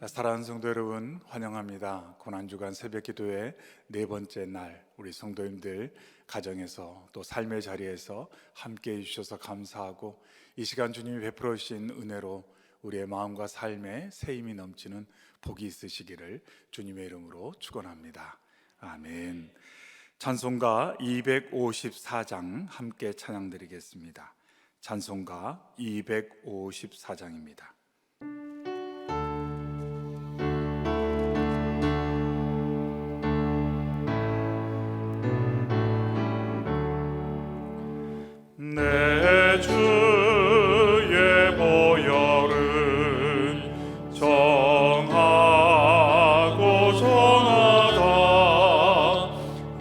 사랑하는 성도 여러분, 환영합니다. 고난주간 새벽기도의 네 번째 날, 우리 성도님들 가정에서 또 삶의 자리에서 함께해 주셔서 감사하고, 이 시간 주님이 베풀어 주신 은혜로 우리의 마음과 삶에 새 힘이 넘치는 복이 있으시기를 주님의 이름으로 축원합니다. 아멘. 찬송가 254장 함께 찬양드리겠습니다. 찬송가 254장입니다. 내 주의 보혈은 정하고 선하다.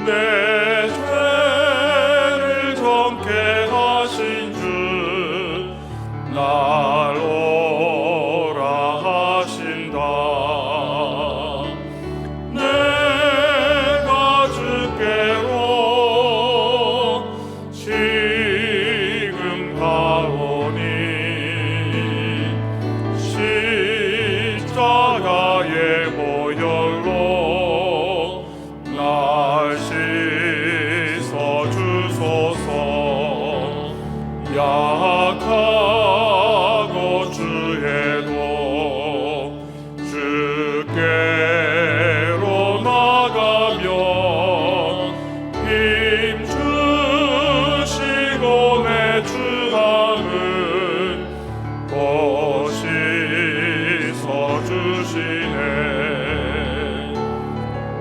내 죄를 정케 하신 주 날 오라 하신다. 내가 주께로 가오니 십자가의 보혈로 날 씻어 주소서. 약하고 주해도 주께로 나가며 힘 주시고 내 주함은 또 씻어주시네.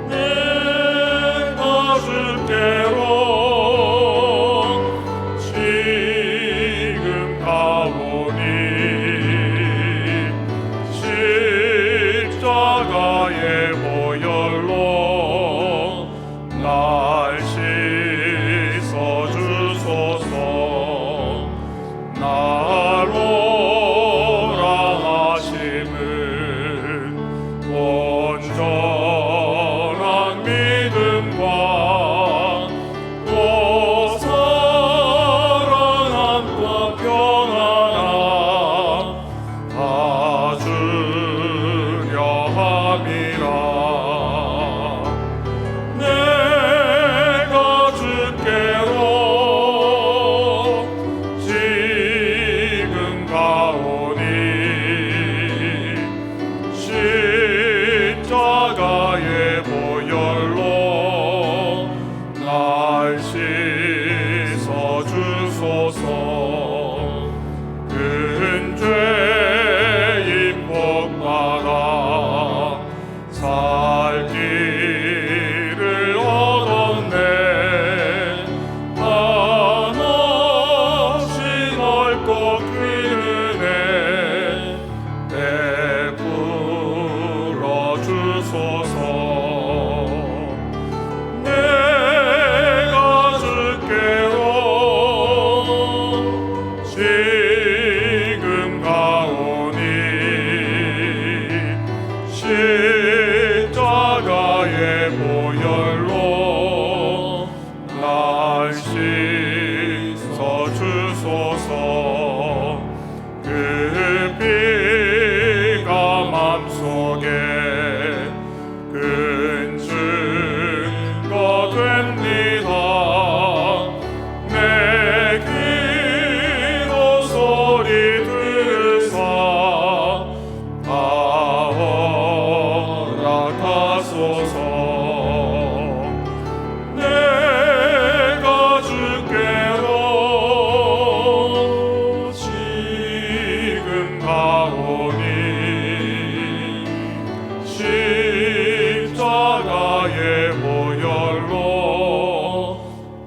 내가 주께로 지금 가오니 십자가의 보혈로 날 씻어 주소서. 날 오라 하심은 온전한 믿음과 또 사랑함과 평안함 다 주려 함이라. 내가 주께로 지금 가오니 십자가의 보혈로 날 씻어 주소서. 큰 죄인 복받아 살 길을 얻었네. 한없이 넓고 큰 은혜 베풀어 주소서. 내가 주께로 지금 가오니 십자가의 보혈로 날 씻어 주소서. 그 피가 맘속에 큰 증거 됩니다. 내 기도 소리 들으사 다 허락하소서. 내가 주께로 지금 가오니 십자가의 보혈로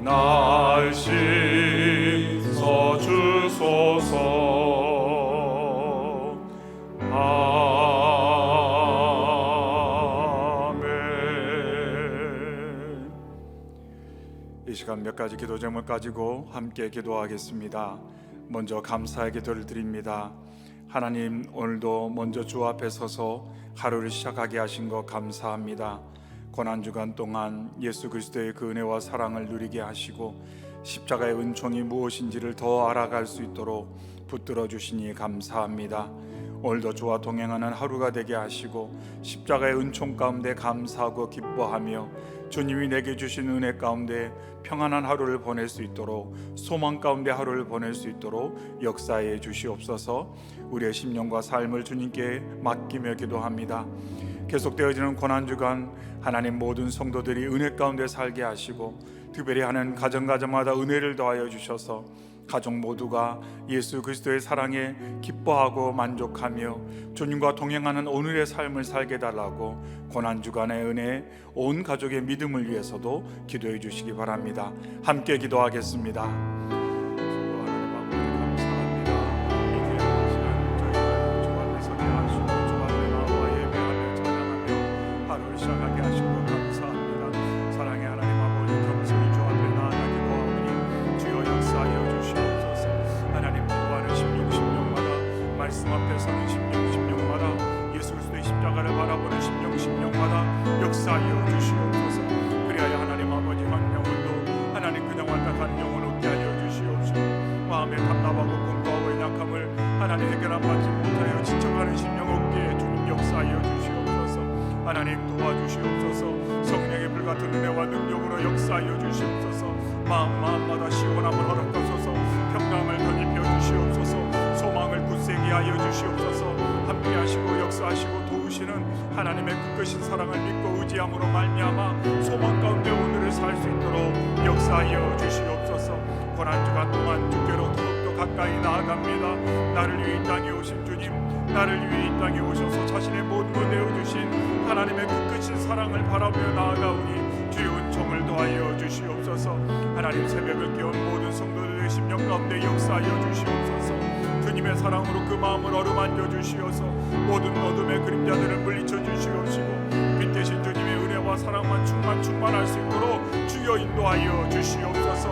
날 씻어 주소서. 아멘. 이 시간 몇 가지 기도 제목을 가지고 함께 기도하겠습니다. 먼저 감사의 기도를 드립니다. 하나님, 오늘도 먼저 주 앞에 서서 하루를 시작하게 하신 것 감사합니다. 고난주간 동안 예수 그리스도의 그 은혜와 사랑을 누리게 하시고 십자가의 은총이 무엇인지를 더 알아갈 수 있도록 붙들어 주시니 감사합니다. 오늘도 주와 동행하는 하루가 되게 하시고 십자가의 은총 가운데 감사하고 기뻐하며 주님이 내게 주신 은혜 가운데 평안한 하루를 보낼 수 있도록, 소망 가운데 하루를 보낼 수 있도록 역사해 주시옵소서. 우리의 심령과 삶을 주님께 맡기며 기도합니다. 계속되어지는 고난주간 하나님, 모든 성도들이 은혜 가운데 살게 하시고 특별히 하는 가정마다 은혜를 더하여 주셔서 가족 모두가 예수 그리스도의 사랑에 기뻐하고 만족하며 주님과 동행하는 오늘의 삶을 살게 달라고 고난주간의 은혜, 온 가족의 믿음을 위해서도 기도해 주시기 바랍니다. 함께 기도하겠습니다. 말씀 앞에 서는 심령마다 예수 그리스도의 십자가를 바라보는 심령마다 역사하여 주시옵소서. 그리하여 하나님 아버지, 한 영혼도 하나님 그냥 왔다 간 영혼 얻게 하여 주시옵시고, 마음에 답답하고 공고하고 연약함을 하나님 해결한 받지 못하여 지쳐가는 심령 얻게 주님 역사하여 주시옵소서. 하나님 도와주시옵소서. 성령의 불같은 은혜와 능력으로 역사하여 주시옵소서. 마음마다 시원함을 허락하소서. 평강을 덧입혀 주시옵소서. 소망을 굳세게 하여 주시옵소서. 함께 하시고 역사하시고 도우시는 하나님의 끝끝인 사랑을 믿고 의지함으로 말미암아 소망 가운데 오늘을 살 수 있도록 역사하여 주시옵소서. 고난주간 동안 주께로 더욱더 가까이 나아갑니다. 나를 위해 이 땅에 오신 주님, 나를 위해 이 땅에 오셔서 자신의 모든 것 내어주신 하나님의 끝끝인 사랑을 바라며 나아가오니 주의 은총을 더하여 주시옵소서. 하나님, 새벽을 깨운 모든 성도들의 심령 가운데 역사하여 주시옵소서. 주님의 사랑으로 그 마음을 어루만져 주시어서 모든 어둠의 그림자들을 물리쳐 주시옵시고 빛 대신 주님의 은혜와 사랑만 충만할 수 있도록 주여 인도하여 주시옵소서.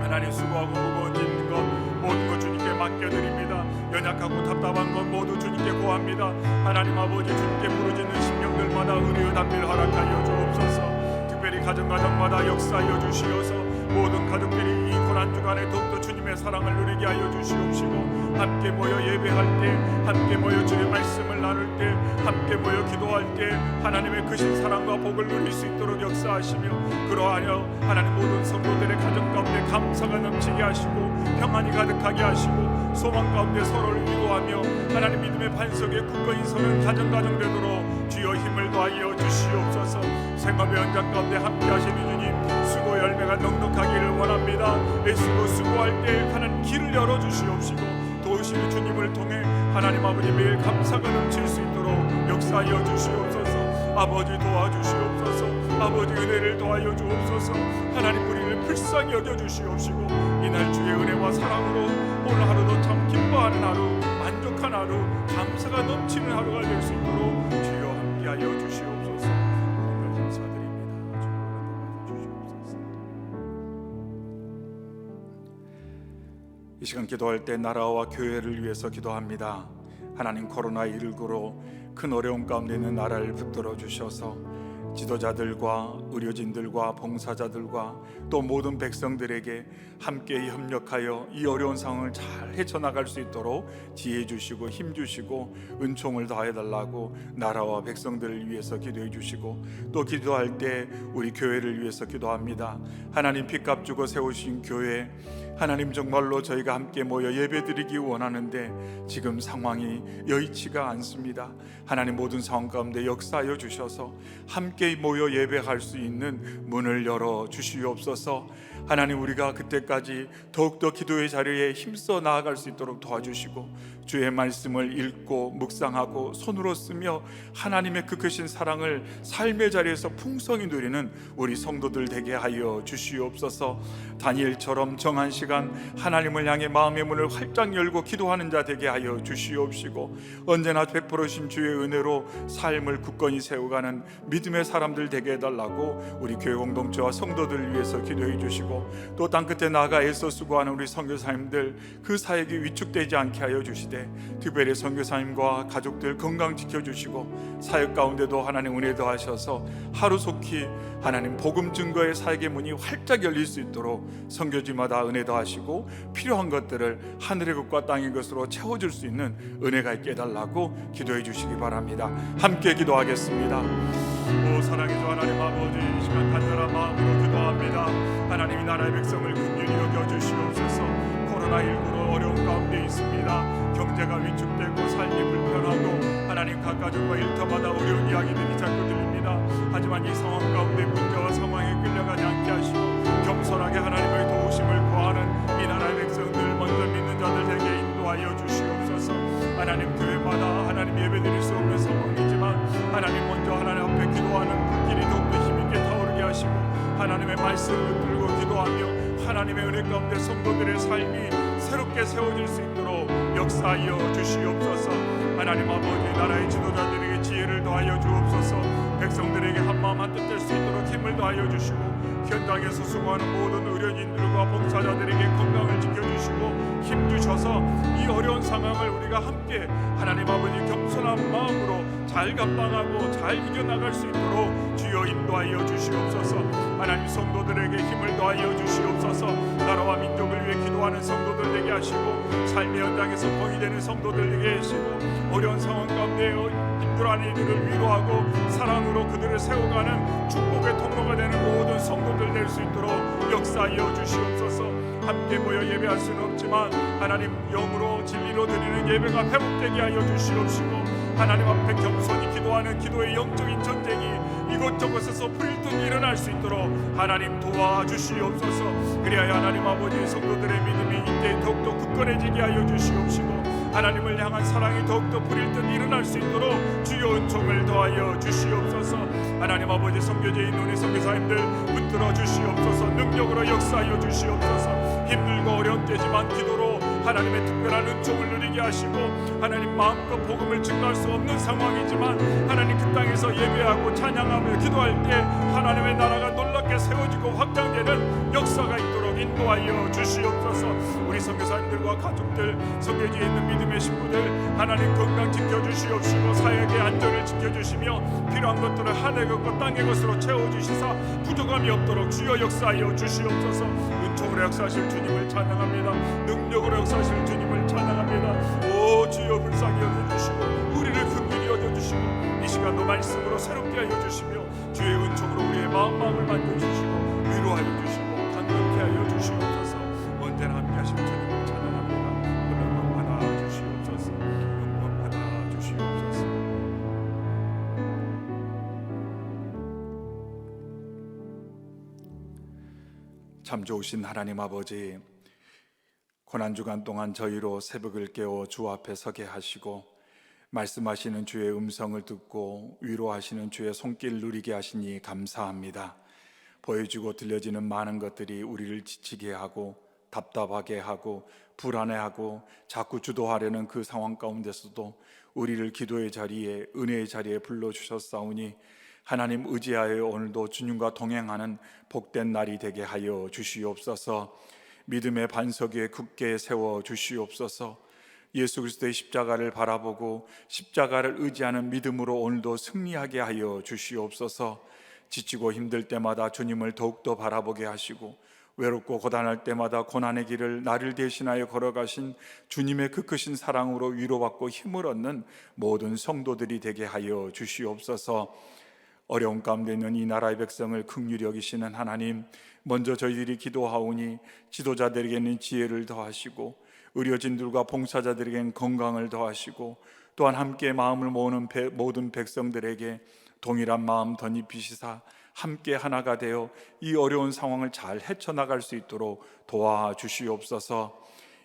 하나님, 수고하고 무거운 짐 것 모든 것 주님께 맡겨드립니다. 연약하고 답답한 것 모두 주님께 고합니다. 하나님 아버지, 주님께 부르짖는 심령들마다 은혜의 담비를 허락하여 주옵소서. 특별히 가정마다 역사하여 주시어서 모든 가족들이 이 고난주간에 더욱더 주님의 사랑을 누리게 하여 주시옵시고, 함께 모여 예배할 때, 함께 모여 주의 말씀을 나눌 때, 함께 모여 기도할 때 하나님의 크신 사랑과 복을 누릴 수 있도록 역사하시며, 그러하여 하나님 모든 성도들의 가정 가운데 감사가 넘치게 하시고 평안이 가득하게 하시고 소망 가운데 서로를 위로하며 하나님 믿음의 반석에 굳건히 서는 가정 되도록 주여 힘을 더하여 주시옵소서. 생업의 현장 가운데 함께 하시는 주님, 수고 열매가 넉넉하기를 원합니다. 애쓰고 수고할 때 하나님 길을 열어주시옵시고 도우시는 주님을 통해 하나님 아버지 매일 감사가 넘칠 수 있도록 역사하여 주시옵소서. 아버지 도와주시옵소서. 아버지 은혜를 더하여 주옵소서. 하나님 우리를 불쌍히 여겨주시옵시고 이날 주의 은혜와 사랑으로 오늘 하루도 참 기뻐하는 하루, 만족한 하루, 감사가 넘치는 하루가 될 수 있도록 주여 함께하여 주시옵소서. 오늘 감사드립니다. 주여 이 시간 기도할 때 나라와 교회를 위해서 기도합니다. 하나님, 코로나19로 큰 어려움 가운데 있는 나라를 붙들어 주셔서 지도자들과 의료진들과 봉사자들과 또 모든 백성들에게 함께 협력하여 이 어려운 상황을 잘 헤쳐나갈 수 있도록 지혜 주시고 힘 주시고 은총을 더해달라고 나라와 백성들을 위해서 기도해 주시고, 또 기도할 때 우리 교회를 위해서 기도합니다. 하나님, 빚값 주고 세우신 교회, 하나님 정말로 저희가 함께 모여 예배드리기 원하는데 지금 상황이 여의치가 않습니다. 하나님, 모든 상황 가운데 역사하여 주셔서 함께 모여 예배할 수 있는 문을 열어 주시옵소서. 하나님, 우리가 그때까지 더욱더 기도의 자리에 힘써 나아갈 수 있도록 도와주시고 주의 말씀을 읽고 묵상하고 손으로 쓰며 하나님의 그 크신 사랑을 삶의 자리에서 풍성히 누리는 우리 성도들 되게 하여 주시옵소서. 다니엘처럼 정한 시간 하나님을 향해 마음의 문을 활짝 열고 기도하는 자 되게 하여 주시옵시고, 언제나 베풀으신 주의 은혜로 삶을 굳건히 세워가는 믿음의 사람들 되게 해달라고 우리 교회 공동체와 성도들을 위해서 기도해 주시고, 또 땅끝에 나아가 애써 수고하는 우리 선교사님들 그 사역이 위축되지 않게 하여 주시되, 특별히 선교사님과 가족들 건강 지켜주시고, 사역 가운데도 하나님 은혜 더하셔서 하루속히 하나님 복음 증거의 사역의 문이 활짝 열릴 수 있도록 선교지마다 은혜 더하시고, 필요한 것들을 하늘의 것과 땅의 것으로 채워줄 수 있는 은혜가 있게 해달라고 기도해 주시기 바랍니다. 함께 기도하겠습니다. 오 사랑의 주 하나님 아버지, 이 시간 간절한 마음으로 기도합니다. 하나님, 이 나라의 백성을 긍휼히 여겨주시옵소서. 코로나19로 어려운 가운데 있습니다. 경제가 위축되고 삶이 불편하고 하나님, 각 가족과 일터마다 어려운 이야기들이 자꾸 들립니다. 하지만 이 상황 가운데 문제와 상황에 끌려가지 않게 하시고 겸손하게 하나님의 도우심을 구하는 이 나라의 백성들, 먼저 믿는 자들에게 인도하여 주시옵소서. 하나님, 교회마다 하나님 예배드릴 수 없는 상황이지만 하나님, 먼저 하나님 앞에 기도하는 불길이 더욱더 힘있게 타오르게 하시고, 하나님의 말씀을 들고 기도하며 하나님의 은혜 가운데 성도들의 삶이 새롭게 세워질 수 있도록 역사하여 주시옵소서. 하나님 아버지, 나라의 지도자들에게 지혜를 더하여 주옵소서. 백성들에게 한마음 한뜻 될 수 있도록 힘을 더하여 주시고, 현장에서 수고하는 모든 의료진들과 봉사자들에게 건강을 지켜주시고 힘 주셔서 이 어려운 상황을 우리가 함께 하나님 아버지 겸손한 마음으로 잘 감당하고 잘 이겨나갈 수 있도록 주여 인도하여 주시옵소서. 하나님, 성도들에게 힘을 더하여 주시옵소서. 나라와 민족을 위해 기도하는 성도들 되게 하시고, 삶의 현장에서 공이 되는 성도들 되게 하시고, 어려운 상황 가운데 힘들어하는 이들을 위로하고 사랑으로 그들을 세워가는 축복의 통로가 되는 모든 성도들 될 수 있도록 역사하여 주시옵소서. 함께 모여 예배할 수는 없지만 하나님, 영으로 진리로 드리는 예배가 회복되게 하여 주시옵시고, 하나님 앞에 겸손히 기도하는 기도의 영적인 전쟁이 이곳저곳에서 불일 듯 일어날 수 있도록 하나님 도와주시옵소서. 그리하여 하나님 아버지, 성도들의 믿음이 이때 더욱더 굳건해지게 하여 주시옵시고, 하나님을 향한 사랑이 더욱더 불일 듯 일어날 수 있도록 주여 은총을 더하여 주시옵소서. 하나님 아버지, 선교제인 우리 선교사님들 붙들어 주시옵소서. 능력으로 역사하여 주시옵소서. 힘들고 어려운 때지만 기도로 하나님의 특별한 은총을 누리게 하시고, 하나님 마음껏 복음을 증거할 수 없는 상황이지만 하나님 그 땅에서 예배하고 찬양하며 기도할 때 하나님의 나라가 놀랍게 세워지고 확장되는 역사가 있도록 인도하여 주시옵소서. 우리 선교사님들과 가족들, 선교지에 있는 믿음의 식구들 하나님 건강 지켜주시옵시고, 사역의 안전을 지켜주시며 필요한 것들을 하늘의 것과 땅의 것으로 채워주시사 부족함이 없도록 주여 역사하여 주시옵소서. 은총으로 역사하실 주님을 찬양합니다. 능력으로 역사하실 주님을 찬양합니다. 오 주여, 불쌍히 여겨주시고 우리를 긍휼히 여겨주시고 이 시간도 말씀으로 새롭게 하여 주시며 주의 은총으로 우리의 마음을 만져주시고 위로하여 주시고 강건케 하여 주시옵소서. 언제나 함께 하실 주님을 찬양합니다. 영광 받아 주시옵소서. 영광 받아 주시옵소서. 참 좋으신 하나님 아버지, 고난주간 동안 저희로 새벽을 깨워 주 앞에 서게 하시고 말씀하시는 주의 음성을 듣고 위로하시는 주의 손길 누리게 하시니 감사합니다. 보여지고 들려지는 많은 것들이 우리를 지치게 하고 답답하게 하고 불안해하고 자꾸 주도하려는 그 상황 가운데서도 우리를 기도의 자리에, 은혜의 자리에 불러주셨사오니 하나님 의지하여 오늘도 주님과 동행하는 복된 날이 되게 하여 주시옵소서. 믿음의 반석 위에 굳게 세워 주시옵소서. 예수 그리스도의 십자가를 바라보고 십자가를 의지하는 믿음으로 오늘도 승리하게 하여 주시옵소서. 지치고 힘들 때마다 주님을 더욱더 바라보게 하시고 외롭고 고단할 때마다 고난의 길을 나를 대신하여 걸어가신 주님의 그 크신 사랑으로 위로받고 힘을 얻는 모든 성도들이 되게 하여 주시옵소서. 어려운 가운데 있는 이 나라의 백성을 긍휼히 여기시는 하나님, 먼저 저희들이 기도하오니 지도자들에게는 지혜를 더하시고 의료진들과 봉사자들에게는 건강을 더하시고 또한 함께 마음을 모으는 모든 백성들에게 동일한 마음 덧입히시사 함께 하나가 되어 이 어려운 상황을 잘 헤쳐나갈 수 있도록 도와주시옵소서.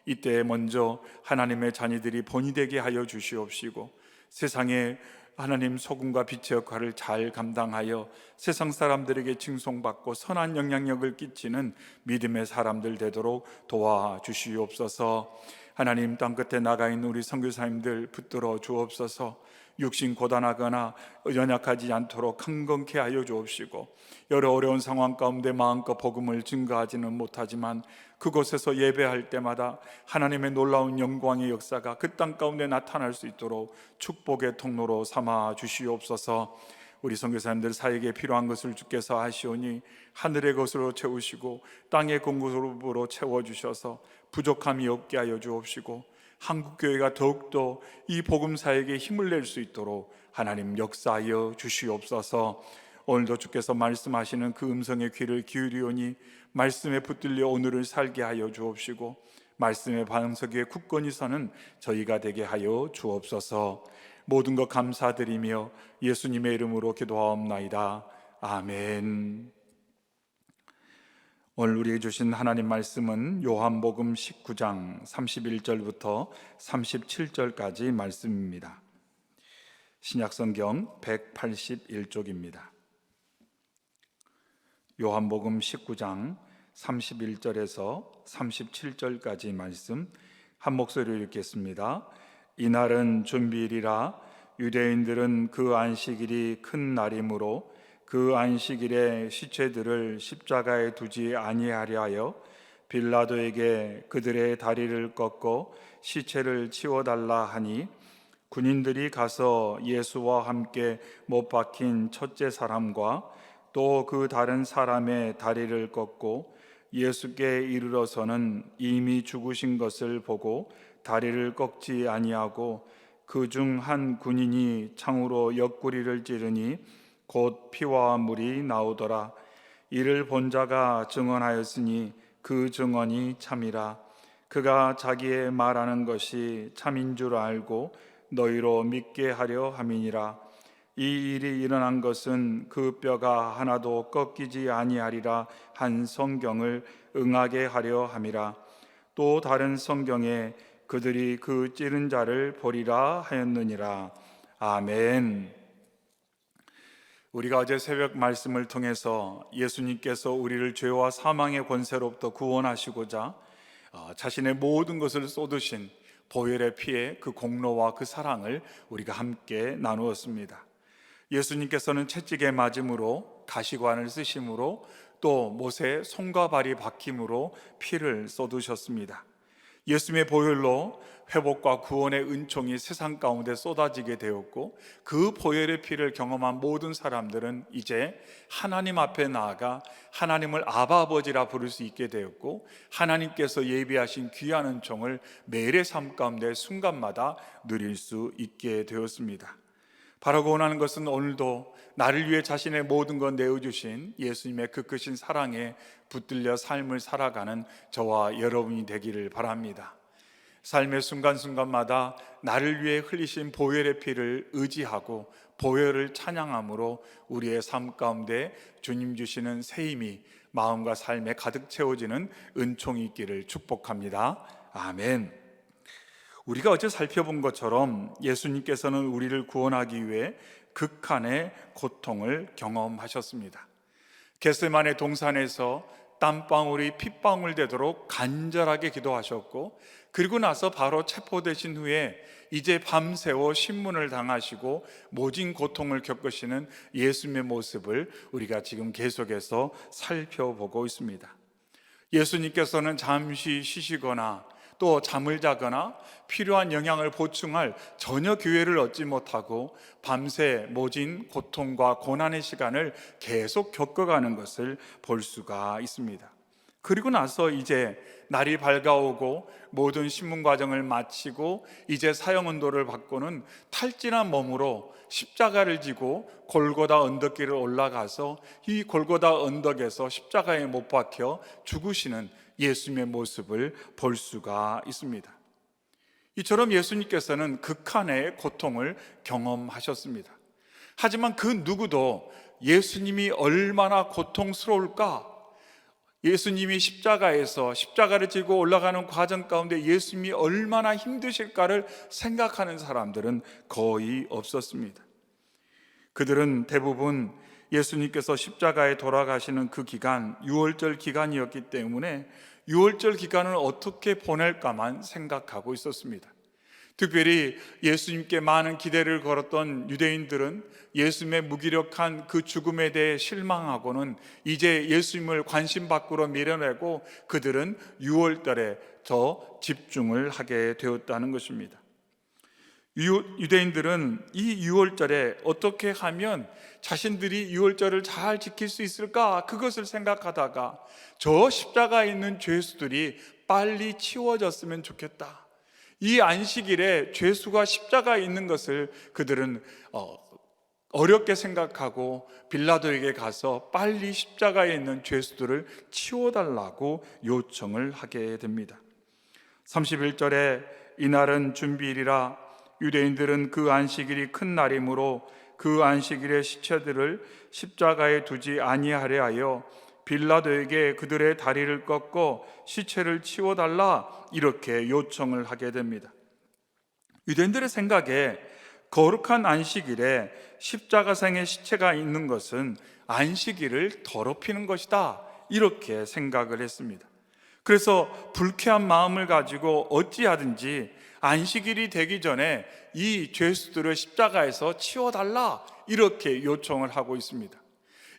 이때 먼저 하나님의 자녀들이 본이 되게 하여 주시옵시고 세상에 하나님 소금과 빛의 역할을 잘 감당하여 세상 사람들에게 칭송받고 선한 영향력을 끼치는 믿음의 사람들 되도록 도와주시옵소서. 하나님, 땅끝에 나가 있는 우리 선교사님들 붙들어 주옵소서. 육신 고단하거나 연약하지 않도록 강건케 하여 주옵시고, 여러 어려운 상황 가운데 마음껏 복음을 증거하지는 못하지만 그곳에서 예배할 때마다 하나님의 놀라운 영광의 역사가 그 땅 가운데 나타날 수 있도록 축복의 통로로 삼아 주시옵소서. 우리 선교사님들 사역에 필요한 것을 주께서 아시오니 하늘의 것으로 채우시고 땅의 공급으로 채워주셔서 부족함이 없게 하여 주옵시고, 한국교회가 더욱더 이 복음 사역에 힘을 낼 수 있도록 하나님 역사하여 주시옵소서. 오늘도 주께서 말씀하시는 그 음성의 귀를 기울이오니 말씀에 붙들려 오늘을 살게 하여 주옵시고, 말씀의 반석 위에 굳건히 서는 저희가 되게 하여 주옵소서. 모든 것 감사드리며 예수님의 이름으로 기도하옵나이다. 아멘. 오늘 우리에게 주신 하나님 말씀은 요한복음 19장 31절부터 37절까지 말씀입니다. 신약성경 181쪽입니다. 요한복음 19장 31절에서 37절까지 말씀 한 목소리로 읽겠습니다. 이날은 준비일이라 유대인들은 그 안식일이 큰 날이므로 그 안식일에 시체들을 십자가에 두지 아니하려 하여 빌라도에게 그들의 다리를 꺾고 시체를 치워달라 하니, 군인들이 가서 예수와 함께 못 박힌 첫째 사람과 또 그 다른 사람의 다리를 꺾고 예수께 이르러서는 이미 죽으신 것을 보고 다리를 꺾지 아니하고, 그 중 한 군인이 창으로 옆구리를 찌르니 곧 피와 물이 나오더라. 이를 본 자가 증언하였으니 그 증언이 참이라. 그가 자기의 말하는 것이 참인 줄 알고 너희로 믿게 하려 함이니라. 이 일이 일어난 것은 그 뼈가 하나도 꺾이지 아니하리라 한 성경을 응하게 하려 함이라. 또 다른 성경에 그들이 그 찌른 자를 보리라 하였느니라. 아멘. 우리가 어제 새벽 말씀을 통해서 예수님께서 우리를 죄와 사망의 권세로부터 구원하시고자 자신의 모든 것을 쏟으신 보혈의 피의 그 공로와 그 사랑을 우리가 함께 나누었습니다. 예수님께서는 채찍에 맞음으로, 가시관을 쓰심으로, 또 못에 손과 발이 박힘으로 피를 쏟으셨습니다. 예수님의 보혈로 회복과 구원의 은총이 세상 가운데 쏟아지게 되었고, 그 보혈의 피를 경험한 모든 사람들은 이제 하나님 앞에 나아가 하나님을 아바 아버지라 부를 수 있게 되었고, 하나님께서 예비하신 귀한 은총을 매일의 삶 가운데 순간마다 누릴 수 있게 되었습니다. 바라고 원하는 것은 오늘도 나를 위해 자신의 모든 것 내어주신 예수님의 그 크신 사랑에 붙들려 삶을 살아가는 저와 여러분이 되기를 바랍니다. 삶의 순간순간마다 나를 위해 흘리신 보혈의 피를 의지하고 보혈을 찬양함으로 우리의 삶 가운데 주님 주시는 새 힘이 마음과 삶에 가득 채워지는 은총이 있기를 축복합니다. 아멘. 우리가 어제 살펴본 것처럼 예수님께서는 우리를 구원하기 위해 극한의 고통을 경험하셨습니다. 겟세마네 동산에서 땀방울이 핏방울 되도록 간절하게 기도하셨고, 그리고 나서 바로 체포되신 후에 이제 밤새워 신문을 당하시고 모진 고통을 겪으시는 예수님의 모습을 우리가 지금 계속해서 살펴보고 있습니다. 예수님께서는 잠시 쉬시거나 또 잠을 자거나 필요한 영양을 보충할 저녁 기회를 얻지 못하고 밤새 모진 고통과 고난의 시간을 계속 겪어가는 것을 볼 수가 있습니다. 그리고 나서 이제 날이 밝아오고 모든 신문 과정을 마치고 이제 사형언도를 받고는 탈진한 몸으로 십자가를 지고 골고다 언덕길을 올라가서 이 골고다 언덕에서 십자가에 못 박혀 죽으시는 예수님의 모습을 볼 수가 있습니다. 이처럼 예수님께서는 극한의 고통을 경험하셨습니다. 하지만 그 누구도 예수님이 얼마나 고통스러울까, 예수님이 십자가에서 십자가를 지고 올라가는 과정 가운데 예수님이 얼마나 힘드실까를 생각하는 사람들은 거의 없었습니다. 그들은 대부분 예수님께서 십자가에 돌아가시는 그 기간, 유월절 기간이었기 때문에 유월절 기간을 어떻게 보낼까만 생각하고 있었습니다. 특별히 예수님께 많은 기대를 걸었던 유대인들은 예수님의 무기력한 그 죽음에 대해 실망하고는 이제 예수님을 관심 밖으로 밀어내고 그들은 유월달에 더 집중을 하게 되었다는 것입니다. 유대인들은 이 유월절에 어떻게 하면 자신들이 유월절을 잘 지킬 수 있을까, 그것을 생각하다가 저 십자가에 있는 죄수들이 빨리 치워졌으면 좋겠다, 이 안식일에 죄수가 십자가에 있는 것을 그들은 어렵게 생각하고 빌라도에게 가서 빨리 십자가에 있는 죄수들을 치워달라고 요청을 하게 됩니다. 31절에 이날은 준비일이라 유대인들은 그 안식일이 큰 날이므로 그 안식일의 시체들을 십자가에 두지 아니하려 하여 빌라도에게 그들의 다리를 꺾어 시체를 치워달라 이렇게 요청을 하게 됩니다. 유대인들의 생각에 거룩한 안식일에 십자가상의 시체가 있는 것은 안식일을 더럽히는 것이다, 이렇게 생각을 했습니다. 그래서 불쾌한 마음을 가지고 어찌하든지 안식일이 되기 전에 이 죄수들을 십자가에서 치워달라 이렇게 요청을 하고 있습니다.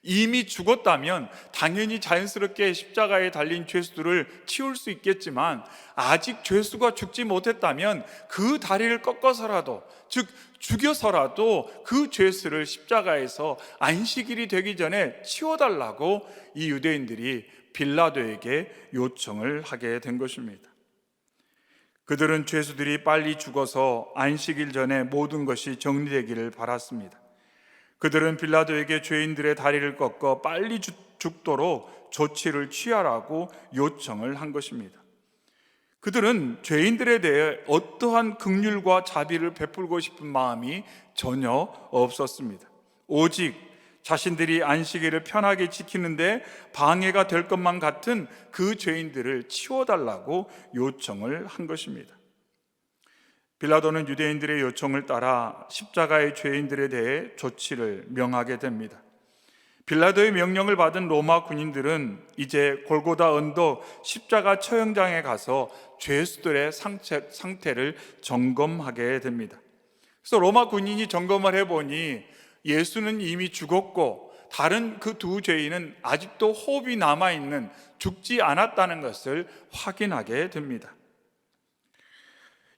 이미 죽었다면 당연히 자연스럽게 십자가에 달린 죄수들을 치울 수 있겠지만 아직 죄수가 죽지 못했다면 그 다리를 꺾어서라도, 즉 죽여서라도 그 죄수를 십자가에서 안식일이 되기 전에 치워달라고 이 유대인들이 빌라도에게 요청을 하게 된 것입니다. 그들은 죄수들이 빨리 죽어서 안식일 전에 모든 것이 정리되기를 바랐습니다. 그들은 빌라도에게 죄인들의 다리를 꺾어 빨리 죽도록 조치를 취하라고 요청을 한 것입니다. 그들은 죄인들에 대해 어떠한 긍휼과 자비를 베풀고 싶은 마음이 전혀 없었습니다. 오직 자신들이 안식일을 편하게 지키는데 방해가 될 것만 같은 그 죄인들을 치워달라고 요청을 한 것입니다. 빌라도는 유대인들의 요청을 따라 십자가의 죄인들에 대해 조치를 명하게 됩니다. 빌라도의 명령을 받은 로마 군인들은 이제 골고다 언덕 십자가 처형장에 가서 죄수들의 상태를 점검하게 됩니다. 그래서 로마 군인이 점검을 해보니 예수는 이미 죽었고 다른 그 두 죄인은 아직도 호흡이 남아있는, 죽지 않았다는 것을 확인하게 됩니다.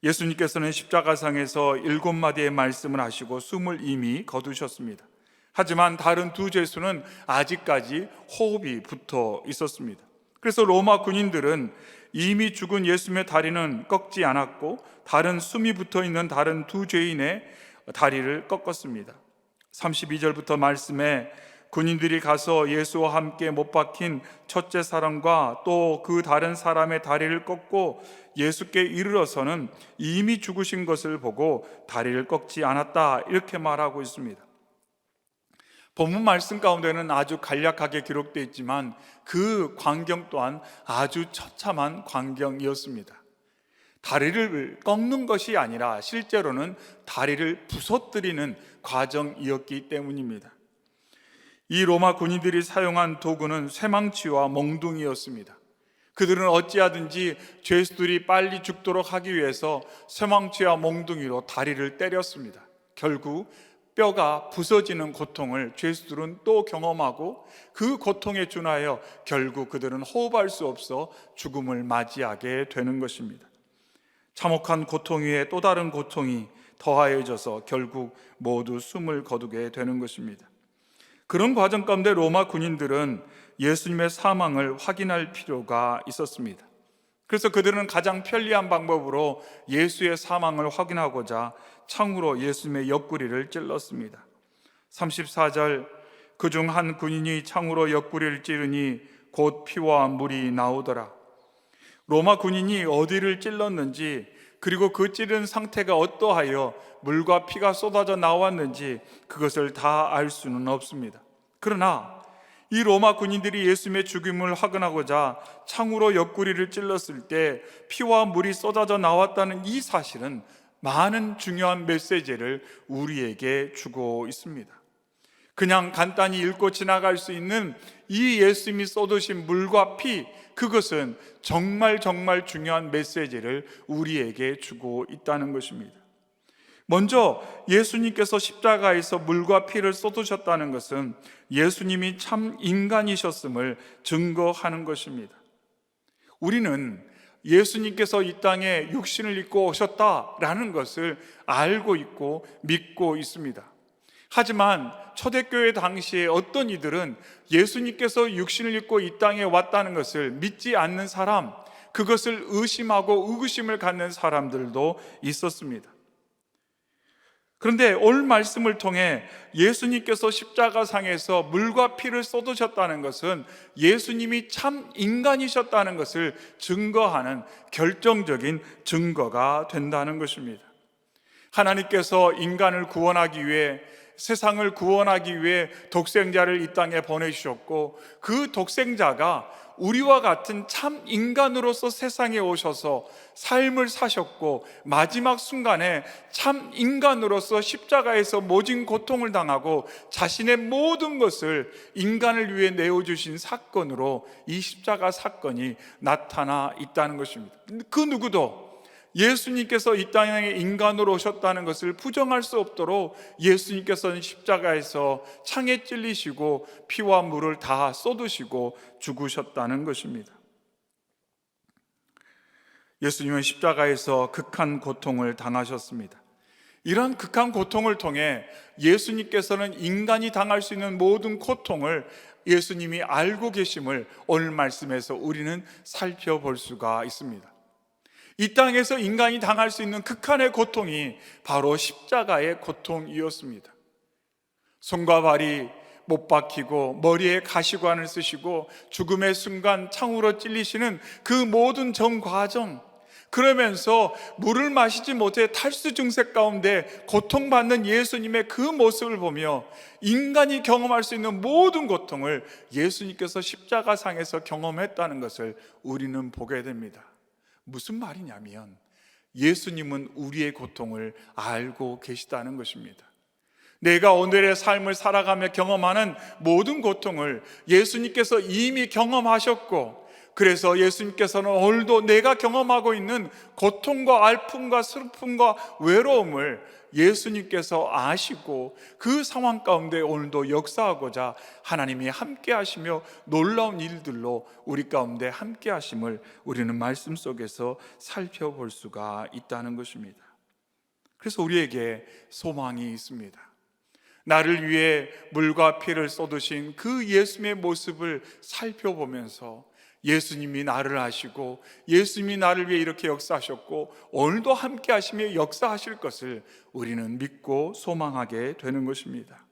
예수님께서는 십자가상에서 7마디의 말씀을 하시고 숨을 이미 거두셨습니다. 하지만 다른 두 죄수는 아직까지 호흡이 붙어 있었습니다. 그래서 로마 군인들은 이미 죽은 예수님의 다리는 꺾지 않았고 다른 숨이 붙어 있는 다른 두 죄인의 다리를 꺾었습니다. 32절부터 말씀에 군인들이 가서 예수와 함께 못 박힌 첫째 사람과 또 그 다른 사람의 다리를 꺾고 예수께 이르러서는 이미 죽으신 것을 보고 다리를 꺾지 않았다, 이렇게 말하고 있습니다. 본문 말씀 가운데는 아주 간략하게 기록되어 있지만 그 광경 또한 아주 처참한 광경이었습니다. 다리를 꺾는 것이 아니라 실제로는 다리를 부서뜨리는 과정이었기 때문입니다. 이 로마 군인들이 사용한 도구는 쇠망치와 몽둥이였습니다. 그들은 어찌하든지 죄수들이 빨리 죽도록 하기 위해서 쇠망치와 몽둥이로 다리를 때렸습니다. 결국 뼈가 부서지는 고통을 죄수들은 또 경험하고 그 고통에 준하여 결국 그들은 호흡할 수 없어 죽음을 맞이하게 되는 것입니다. 참혹한 고통 위에 또 다른 고통이 더하여져서 결국 모두 숨을 거두게 되는 것입니다. 그런 과정 가운데 로마 군인들은 예수님의 사망을 확인할 필요가 있었습니다. 그래서 그들은 가장 편리한 방법으로 예수의 사망을 확인하고자 창으로 예수님의 옆구리를 찔렀습니다. 34절, 그중 한 군인이 창으로 옆구리를 찌르니 곧 피와 물이 나오더라. 로마 군인이 어디를 찔렀는지, 그리고 그 찌른 상태가 어떠하여 물과 피가 쏟아져 나왔는지 그것을 다 알 수는 없습니다. 그러나 이 로마 군인들이 예수님의 죽임을 확인하고자 창으로 옆구리를 찔렀을 때 피와 물이 쏟아져 나왔다는 이 사실은 많은 중요한 메시지를 우리에게 주고 있습니다. 그냥 간단히 읽고 지나갈 수 있는 이 예수님이 쏟으신 물과 피, 그것은 정말 중요한 메시지를 우리에게 주고 있다는 것입니다. 먼저 예수님께서 십자가에서 물과 피를 쏟으셨다는 것은 예수님이 참 인간이셨음을 증거하는 것입니다. 우리는 예수님께서 이 땅에 육신을 입고 오셨다라는 것을 알고 있고 믿고 있습니다. 하지만 초대교회 당시에 어떤 이들은 예수님께서 육신을 입고 이 땅에 왔다는 것을 믿지 않는 사람, 그것을 의심하고 의구심을 갖는 사람들도 있었습니다. 그런데 오늘 말씀을 통해 예수님께서 십자가상에서 물과 피를 쏟으셨다는 것은 예수님이 참 인간이셨다는 것을 증거하는 결정적인 증거가 된다는 것입니다. 하나님께서 인간을 구원하기 위해, 세상을 구원하기 위해 독생자를 이 땅에 보내주셨고, 그 독생자가 우리와 같은 참 인간으로서 세상에 오셔서 삶을 사셨고, 마지막 순간에 참 인간으로서 십자가에서 모진 고통을 당하고 자신의 모든 것을 인간을 위해 내어주신 사건으로 이 십자가 사건이 나타나 있다는 것입니다. 그 누구도 예수님께서 이 땅에 인간으로 오셨다는 것을 부정할 수 없도록 예수님께서는 십자가에서 창에 찔리시고 피와 물을 다 쏟으시고 죽으셨다는 것입니다. 예수님은 십자가에서 극한 고통을 당하셨습니다. 이런 극한 고통을 통해 예수님께서는 인간이 당할 수 있는 모든 고통을 예수님이 알고 계심을 오늘 말씀에서 우리는 살펴볼 수가 있습니다. 이 땅에서 인간이 당할 수 있는 극한의 고통이 바로 십자가의 고통이었습니다. 손과 발이 못 박히고 머리에 가시관을 쓰시고 죽음의 순간 창으로 찔리시는 그 모든 전 과정, 그러면서 물을 마시지 못해 탈수 증세 가운데 고통받는 예수님의 그 모습을 보며 인간이 경험할 수 있는 모든 고통을 예수님께서 십자가상에서 경험했다는 것을 우리는 보게 됩니다. 무슨 말이냐면 예수님은 우리의 고통을 알고 계시다는 것입니다. 내가 오늘의 삶을 살아가며 경험하는 모든 고통을 예수님께서 이미 경험하셨고, 그래서 예수님께서는 오늘도 내가 경험하고 있는 고통과 아픔과 슬픔과 외로움을 예수님께서 아시고 그 상황 가운데 오늘도 역사하고자 하나님이 함께 하시며 놀라운 일들로 우리 가운데 함께 하심을 우리는 말씀 속에서 살펴볼 수가 있다는 것입니다. 그래서 우리에게 소망이 있습니다. 나를 위해 물과 피를 쏟으신 그 예수님의 모습을 살펴보면서 예수님이 나를 아시고 예수님이 나를 위해 이렇게 역사하셨고 오늘도 함께 하시며 역사하실 것을 우리는 믿고 소망하게 되는 것입니다.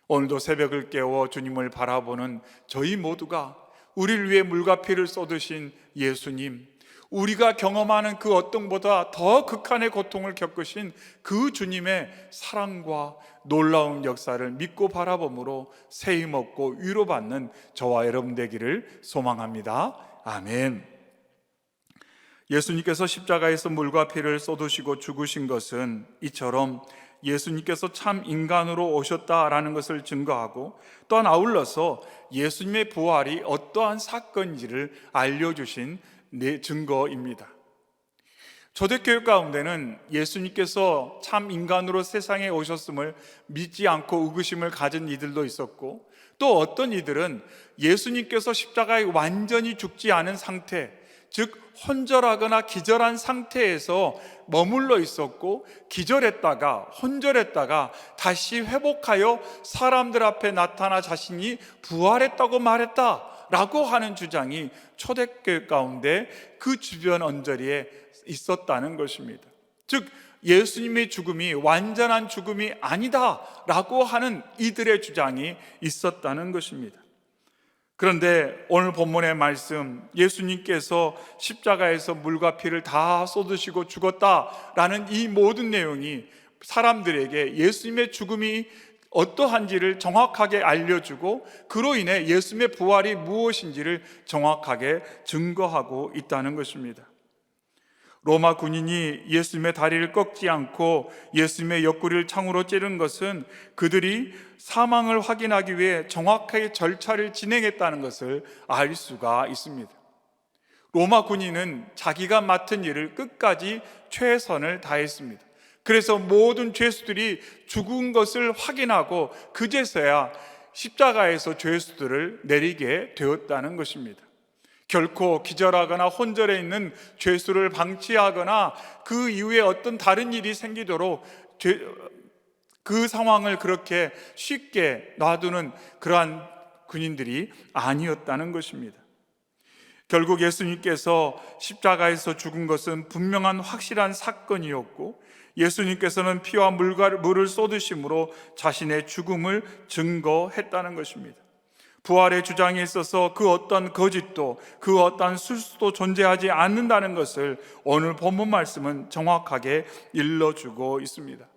오늘도 새벽을 깨워 주님을 바라보는 저희 모두가 우리를 위해 물과 피를 쏟으신 예수님, 우리가 경험하는 그 어떤 보다 더 극한의 고통을 겪으신 그 주님의 사랑과 놀라운 역사를 믿고 바라봄으로 새 힘 얻고 위로받는 저와 여러분 되기를 소망합니다. 아멘. 예수님께서 십자가에서 물과 피를 쏟으시고 죽으신 것은 이처럼 예수님께서 참 인간으로 오셨다라는 것을 증거하고, 또한 아울러서 예수님의 부활이 어떠한 사건인지를 알려주신 증거입니다. 초대교회 가운데는 예수님께서 참 인간으로 세상에 오셨음을 믿지 않고 의구심을 가진 이들도 있었고, 또 어떤 이들은 예수님께서 십자가에 완전히 죽지 않은 상태, 즉 혼절하거나 기절한 상태에서 머물러 있었고, 기절했다가 혼절했다가 다시 회복하여 사람들 앞에 나타나 자신이 부활했다고 말했다 라고 하는 주장이 초대교회 가운데 그 주변 언저리에 있었다는 것입니다. 즉 예수님의 죽음이 완전한 죽음이 아니다 라고 하는 이들의 주장이 있었다는 것입니다. 그런데 오늘 본문의 말씀, 예수님께서 십자가에서 물과 피를 다 쏟으시고 죽었다라는 이 모든 내용이 사람들에게 예수님의 죽음이 어떠한지를 정확하게 알려주고, 그로 인해 예수님의 부활이 무엇인지를 정확하게 증거하고 있다는 것입니다. 로마 군인이 예수님의 다리를 꺾지 않고 예수님의 옆구리를 창으로 찌른 것은 그들이 사망을 확인하기 위해 정확하게 절차를 진행했다는 것을 알 수가 있습니다. 로마 군인은 자기가 맡은 일을 끝까지 최선을 다했습니다. 그래서 모든 죄수들이 죽은 것을 확인하고 그제서야 십자가에서 죄수들을 내리게 되었다는 것입니다. 결코 기절하거나 혼절해 있는 죄수를 방치하거나 그 이후에 어떤 다른 일이 생기도록 그 상황을 그렇게 쉽게 놔두는 그러한 군인들이 아니었다는 것입니다. 결국 예수님께서 십자가에서 죽은 것은 분명한 확실한 사건이었고, 예수님께서는 피와 물을 쏟으심으로 자신의 죽음을 증거했다는 것입니다. 부활의 주장에 있어서 그 어떤 거짓도 그 어떤 술수도 존재하지 않는다는 것을 오늘 본문 말씀은 정확하게 일러주고 있습니다.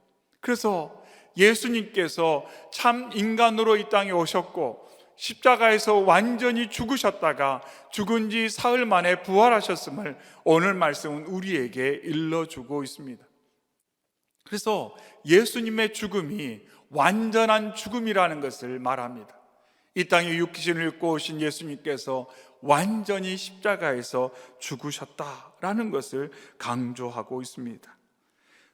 그래서 예수님께서 참 인간으로 이 땅에 오셨고 십자가에서 완전히 죽으셨다가 죽은 지 사흘 만에 부활하셨음을 오늘 말씀은 우리에게 일러주고 있습니다. 그래서 예수님의 죽음이 완전한 죽음이라는 것을 말합니다. 이 땅에 육신을 입고 오신 예수님께서 완전히 십자가에서 죽으셨다라는 것을 강조하고 있습니다.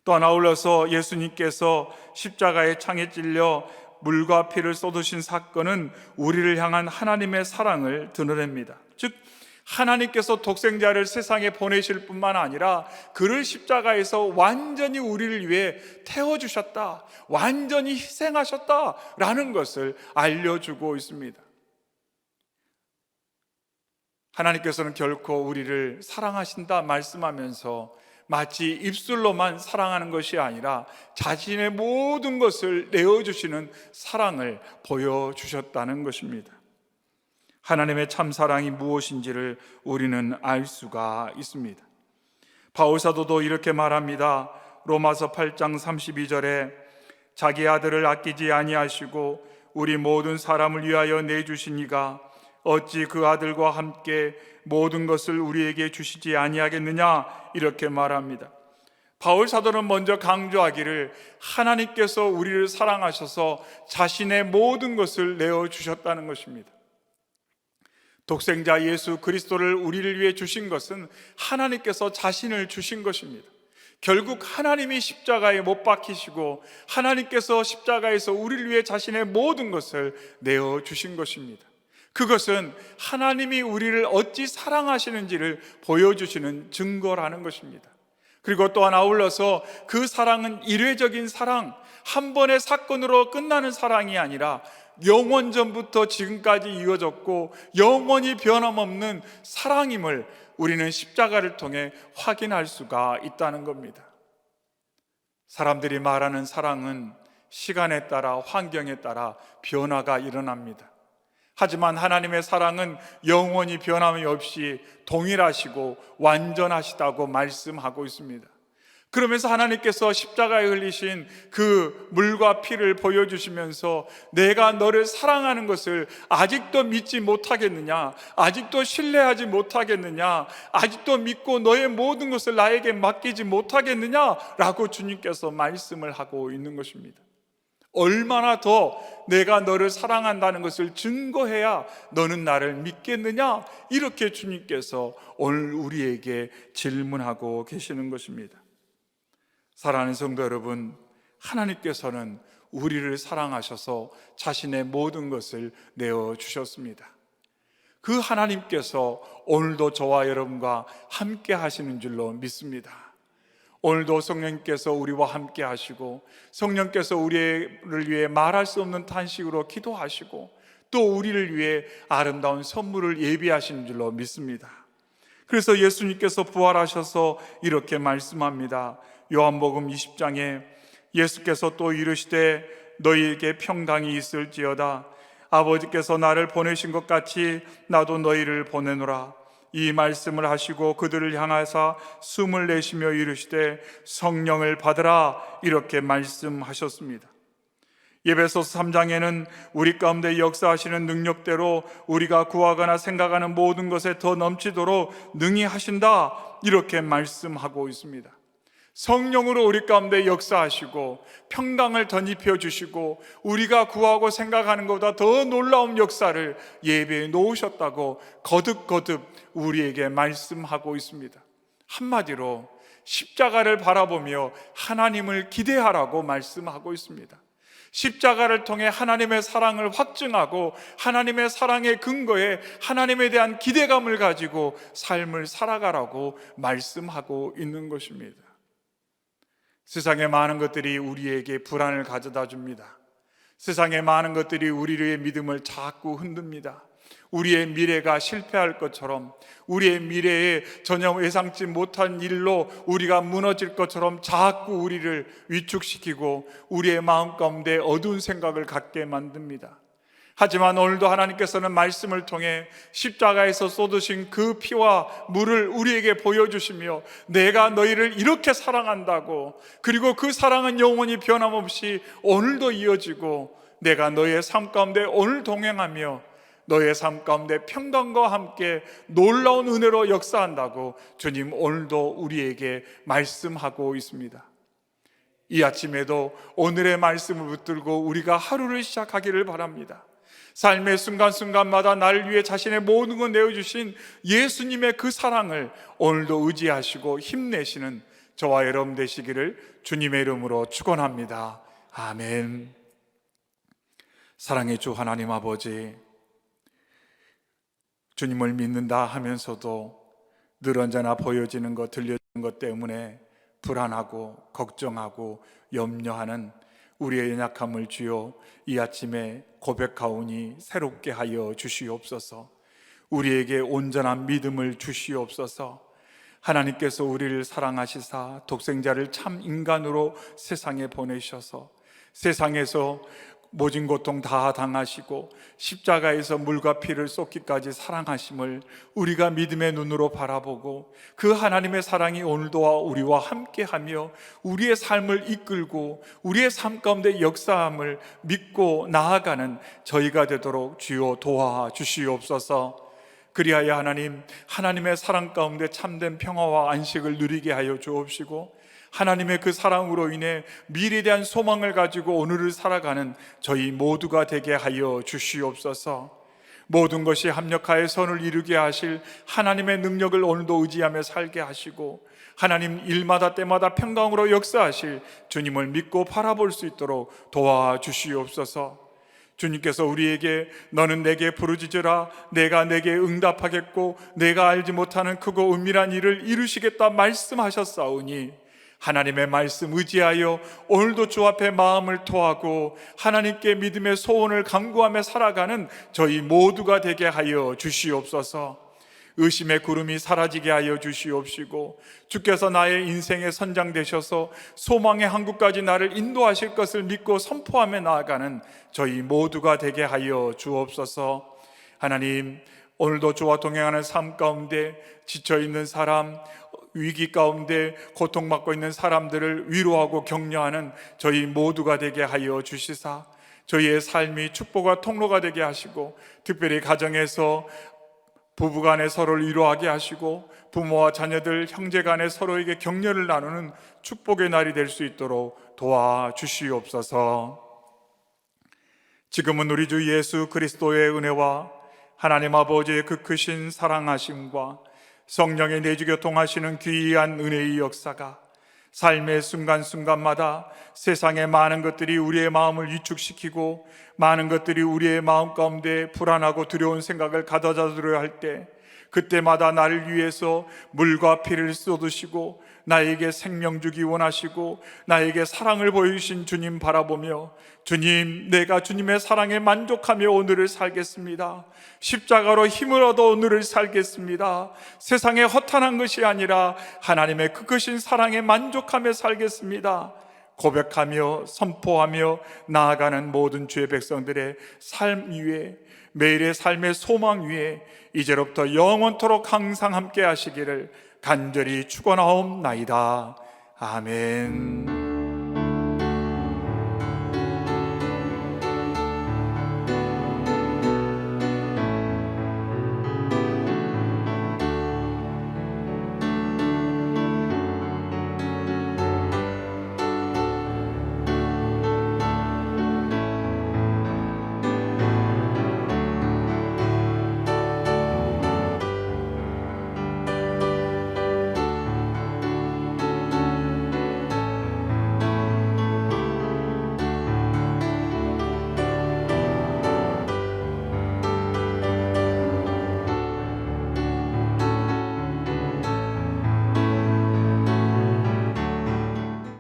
또한 아울러서 예수님께서 십자가의 창에 찔려 물과 피를 쏟으신 사건은 우리를 향한 하나님의 사랑을 드러냅니다. 즉 하나님께서 독생자를 세상에 보내실 뿐만 아니라 그를 십자가에서 완전히 우리를 위해 태워주셨다, 완전히 희생하셨다라는 것을 알려주고 있습니다. 하나님께서는 결코 우리를 사랑하신다 말씀하면서 마치 입술로만 사랑하는 것이 아니라 자신의 모든 것을 내어주시는 사랑을 보여주셨다는 것입니다. 하나님의 참사랑이 무엇인지를 우리는 알 수가 있습니다. 바울 사도도 이렇게 말합니다. 로마서 8장 32절에 자기 아들을 아끼지 아니하시고 우리 모든 사람을 위하여 내주신 이가 어찌 그 아들과 함께 모든 것을 우리에게 주시지 아니하겠느냐, 이렇게 말합니다. 바울 사도는 먼저 강조하기를 하나님께서 우리를 사랑하셔서 자신의 모든 것을 내어주셨다는 것입니다. 독생자 예수 그리스도를 우리를 위해 주신 것은 하나님께서 자신을 주신 것입니다. 결국 하나님이 십자가에 못 박히시고 하나님께서 십자가에서 우리를 위해 자신의 모든 것을 내어주신 것입니다. 그것은 하나님이 우리를 어찌 사랑하시는지를 보여주시는 증거라는 것입니다. 그리고 또한 아울러서 그 사랑은 일회적인 사랑, 한 번의 사건으로 끝나는 사랑이 아니라 영원전부터 지금까지 이어졌고 영원히 변함없는 사랑임을 우리는 십자가를 통해 확인할 수가 있다는 겁니다. 사람들이 말하는 사랑은 시간에 따라 환경에 따라 변화가 일어납니다. 하지만 하나님의 사랑은 영원히 변함이 없이 동일하시고 완전하시다고 말씀하고 있습니다. 그러면서 하나님께서 십자가에 흘리신 그 물과 피를 보여주시면서 내가 너를 사랑하는 것을 아직도 믿지 못하겠느냐, 아직도 신뢰하지 못하겠느냐, 아직도 믿고 너의 모든 것을 나에게 맡기지 못하겠느냐 라고 주님께서 말씀을 하고 있는 것입니다. 얼마나 더 내가 너를 사랑한다는 것을 증거해야 너는 나를 믿겠느냐, 이렇게 주님께서 오늘 우리에게 질문하고 계시는 것입니다. 사랑하는 성도 여러분, 하나님께서는 우리를 사랑하셔서 자신의 모든 것을 내어주셨습니다. 그 하나님께서 오늘도 저와 여러분과 함께 하시는 줄로 믿습니다. 오늘도 성령님께서 우리와 함께 하시고 성령께서 우리를 위해 말할 수 없는 탄식으로 기도하시고 또 우리를 위해 아름다운 선물을 예비하신 줄로 믿습니다. 그래서 예수님께서 부활하셔서 이렇게 말씀합니다. 요한복음 20장에 예수께서 또 이르시되 너희에게 평강이 있을지어다. 아버지께서 나를 보내신 것 같이 나도 너희를 보내노라. 이 말씀을 하시고 그들을 향하사 숨을 내쉬며 이르시되 성령을 받으라, 이렇게 말씀하셨습니다. 에베소서 3장에는 우리 가운데 역사하시는 능력대로 우리가 구하거나 생각하는 모든 것에 더 넘치도록 능히 하신다, 이렇게 말씀하고 있습니다. 성령으로 우리 가운데 역사하시고 평강을 덧입혀 주시고 우리가 구하고 생각하는 것보다 더 놀라운 역사를 예배해 놓으셨다고 거듭거듭 우리에게 말씀하고 있습니다. 한마디로 십자가를 바라보며 하나님을 기대하라고 말씀하고 있습니다. 십자가를 통해 하나님의 사랑을 확증하고 하나님의 사랑의 근거에 하나님에 대한 기대감을 가지고 삶을 살아가라고 말씀하고 있는 것입니다. 세상의 많은 것들이 우리에게 불안을 가져다 줍니다. 세상의 많은 것들이 우리의 믿음을 자꾸 흔듭니다. 우리의 미래가 실패할 것처럼, 우리의 미래에 전혀 예상치 못한 일로 우리가 무너질 것처럼 자꾸 우리를 위축시키고 우리의 마음 가운데 어두운 생각을 갖게 만듭니다. 하지만 오늘도 하나님께서는 말씀을 통해 십자가에서 쏟으신 그 피와 물을 우리에게 보여주시며 내가 너희를 이렇게 사랑한다고, 그리고 그 사랑은 영원히 변함없이 오늘도 이어지고 내가 너희의 삶 가운데 오늘 동행하며 너의 삶 가운데 평강과 함께 놀라운 은혜로 역사한다고 주님 오늘도 우리에게 말씀하고 있습니다. 이 아침에도 오늘의 말씀을 붙들고 우리가 하루를 시작하기를 바랍니다. 삶의 순간순간마다 나를 위해 자신의 모든 걸 내어주신 예수님의 그 사랑을 오늘도 의지하시고 힘내시는 저와 여러분 되시기를 주님의 이름으로 축원합니다. 아멘. 사랑의 주 하나님 아버지, 주님을 믿는다 하면서도 늘 언제나 보여지는 것, 들려지는 것 때문에 불안하고 걱정하고 염려하는 우리의 연약함을 주여 이 아침에 고백하오니 새롭게 하여 주시옵소서. 우리에게 온전한 믿음을 주시옵소서. 하나님께서 우리를 사랑하시사 독생자를 참 인간으로 세상에 보내셔서 세상에서 모진 고통 다 당하시고 십자가에서 물과 피를 쏟기까지 사랑하심을 우리가 믿음의 눈으로 바라보고 그 하나님의 사랑이 오늘도 우리와 함께하며 우리의 삶을 이끌고 우리의 삶 가운데 역사함을 믿고 나아가는 저희가 되도록 주여 도와주시옵소서. 그리하여 하나님의 사랑 가운데 참된 평화와 안식을 누리게 하여 주옵시고 하나님의 그 사랑으로 인해 미래에 대한 소망을 가지고 오늘을 살아가는 저희 모두가 되게 하여 주시옵소서. 모든 것이 합력하여 선을 이루게 하실 하나님의 능력을 오늘도 의지하며 살게 하시고 하나님 일마다 때마다 평강으로 역사하실 주님을 믿고 바라볼 수 있도록 도와주시옵소서. 주님께서 우리에게 너는 내게 부르짖으라 내가 내게 응답하겠고 내가 알지 못하는 크고 은밀한 일을 이루시겠다 말씀하셨사오니 하나님의 말씀 의지하여 오늘도 주 앞에 마음을 토하고 하나님께 믿음의 소원을 간구하며 살아가는 저희 모두가 되게 하여 주시옵소서. 의심의 구름이 사라지게 하여 주시옵시고 주께서 나의 인생의 선장 되셔서 소망의 항구까지 나를 인도하실 것을 믿고 선포하며 나아가는 저희 모두가 되게 하여 주옵소서. 하나님, 오늘도 주와 동행하는 삶 가운데 지쳐있는 사람, 위기 가운데 고통받고 있는 사람들을 위로하고 격려하는 저희 모두가 되게 하여 주시사 저희의 삶이 축복과 통로가 되게 하시고 특별히 가정에서 부부간에 서로를 위로하게 하시고 부모와 자녀들, 형제간에 서로에게 격려를 나누는 축복의 날이 될 수 있도록 도와주시옵소서. 지금은 우리 주 예수 그리스도의 은혜와 하나님 아버지의 그 크신 사랑하심과 성령의 내주교 통하시는 귀한 은혜의 역사가 삶의 순간순간마다 세상의 많은 것들이 우리의 마음을 위축시키고 많은 것들이 우리의 마음 가운데 불안하고 두려운 생각을 가져다 주려 할 때 그때마다 나를 위해서 물과 피를 쏟으시고 나에게 생명 주기 원하시고 나에게 사랑을 보여주신 주님 바라보며 주님, 내가 주님의 사랑에 만족하며 오늘을 살겠습니다. 십자가로 힘을 얻어 오늘을 살겠습니다. 세상에 허탄한 것이 아니라 하나님의 그 크신 사랑에 만족하며 살겠습니다. 고백하며 선포하며 나아가는 모든 주의 백성들의 삶 위에 매일의 삶의 소망 위에 이제로부터 영원토록 항상 함께 하시기를 간절히 축원하옵나이다. 아멘.